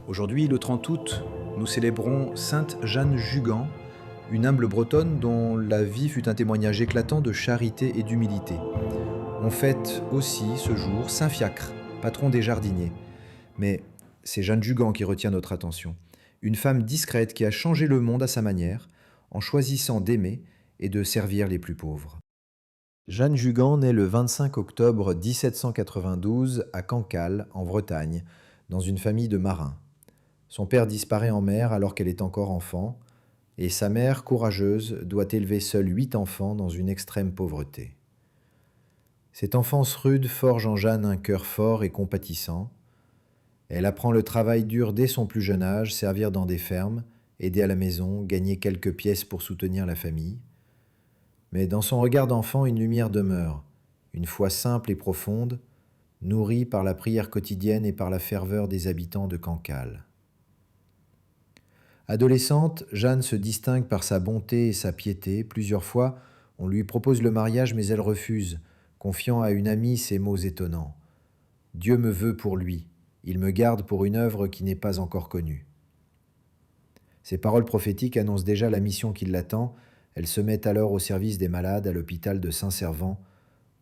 Aujourd'hui, le 30 août, nous célébrons Sainte Jeanne Jugan, une humble bretonne dont la vie fut un témoignage éclatant de charité et d'humilité. On fête aussi ce jour Saint Fiacre, patron des jardiniers. Mais c'est Jeanne Jugan qui retient notre attention. Une femme discrète qui a changé le monde à sa manière, en choisissant d'aimer et de servir les plus pauvres. Jeanne Jugan naît le 25 octobre 1792 à Cancale, en Bretagne, dans une famille de marins. Son père disparaît en mer alors qu'elle est encore enfant, et sa mère, courageuse, doit élever seule 8 enfants dans une extrême pauvreté. Cette enfance rude forge en Jeanne un cœur fort et compatissant. Elle apprend le travail dur dès son plus jeune âge, servir dans des fermes, aider à la maison, gagner quelques pièces pour soutenir la famille. Mais dans son regard d'enfant, une lumière demeure, une foi simple et profonde, nourrie par la prière quotidienne et par la ferveur des habitants de Cancale. Adolescente, Jeanne se distingue par sa bonté et sa piété. Plusieurs fois, on lui propose le mariage, mais elle refuse, confiant à une amie ces mots étonnants. « Dieu me veut pour lui, il me garde pour une œuvre qui n'est pas encore connue. » Ces paroles prophétiques annoncent déjà la mission qui l'attend. Elle se met alors au service des malades à l'hôpital de Saint-Servant,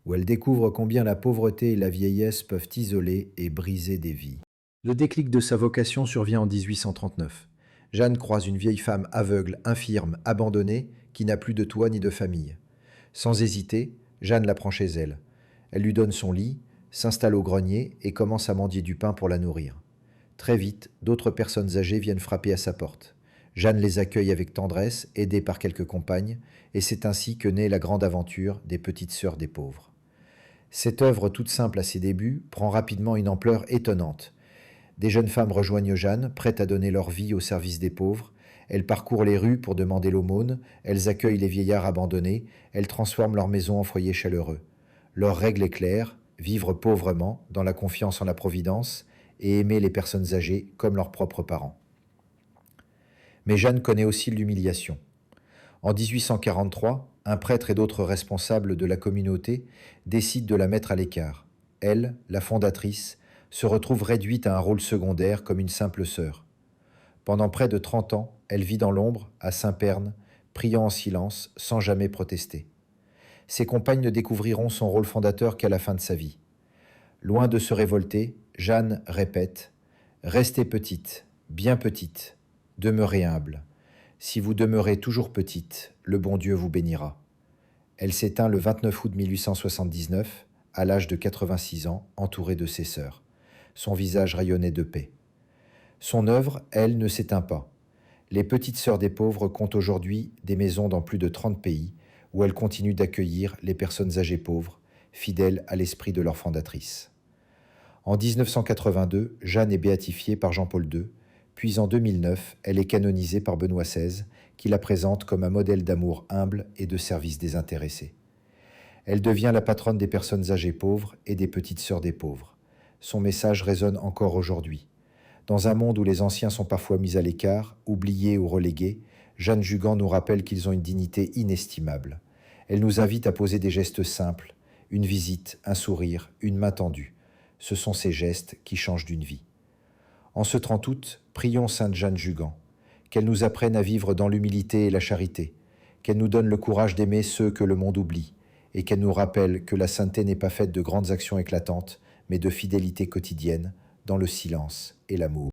où elle découvre combien la pauvreté et la vieillesse peuvent isoler et briser des vies. Le déclic de sa vocation survient en 1839. Jeanne croise une vieille femme aveugle, infirme, abandonnée, qui n'a plus de toit ni de famille. Sans hésiter, Jeanne la prend chez elle. Elle lui donne son lit, s'installe au grenier et commence à mendier du pain pour la nourrir. Très vite, d'autres personnes âgées viennent frapper à sa porte. Jeanne les accueille avec tendresse, aidée par quelques compagnes, et c'est ainsi que naît la grande aventure des Petites Sœurs des Pauvres. Cette œuvre toute simple à ses débuts prend rapidement une ampleur étonnante. Des jeunes femmes rejoignent Jeanne, prêtes à donner leur vie au service des pauvres. Elles parcourent les rues pour demander l'aumône, elles accueillent les vieillards abandonnés, elles transforment leur maison en foyer chaleureux. Leur règle est claire, vivre pauvrement, dans la confiance en la Providence, et aimer les personnes âgées comme leurs propres parents. Mais Jeanne connaît aussi l'humiliation. En 1843, un prêtre et d'autres responsables de la communauté décident de la mettre à l'écart. Elle, la fondatrice, se retrouve réduite à un rôle secondaire comme une simple sœur. Pendant près de 30 ans, elle vit dans l'ombre, à Saint-Pern, priant en silence, sans jamais protester. Ses compagnes ne découvriront son rôle fondateur qu'à la fin de sa vie. Loin de se révolter, Jeanne répète « Restez petite, bien petite, demeurez humble. Si vous demeurez toujours petite, le bon Dieu vous bénira. » Elle s'éteint le 29 août 1879, à l'âge de 86 ans, entourée de ses sœurs. Son visage rayonnait de paix. Son œuvre, elle, ne s'éteint pas. Les Petites Sœurs des Pauvres comptent aujourd'hui des maisons dans plus de 30 pays où elles continuent d'accueillir les personnes âgées pauvres, fidèles à l'esprit de leur fondatrice. En 1982, Jeanne est béatifiée par Jean-Paul II, puis en 2009, elle est canonisée par Benoît XVI, qui la présente comme un modèle d'amour humble et de service désintéressé. Elle devient la patronne des personnes âgées pauvres et des Petites Sœurs des Pauvres. Son message résonne encore aujourd'hui. Dans un monde où les anciens sont parfois mis à l'écart, oubliés ou relégués, Jeanne Jugan nous rappelle qu'ils ont une dignité inestimable. Elle nous invite à poser des gestes simples, une visite, un sourire, une main tendue. Ce sont ces gestes qui changent d'une vie. En ce 30 août, prions Sainte Jeanne Jugan, qu'elle nous apprenne à vivre dans l'humilité et la charité, qu'elle nous donne le courage d'aimer ceux que le monde oublie, et qu'elle nous rappelle que la sainteté n'est pas faite de grandes actions éclatantes, mais de fidélité quotidienne, dans le silence et l'amour.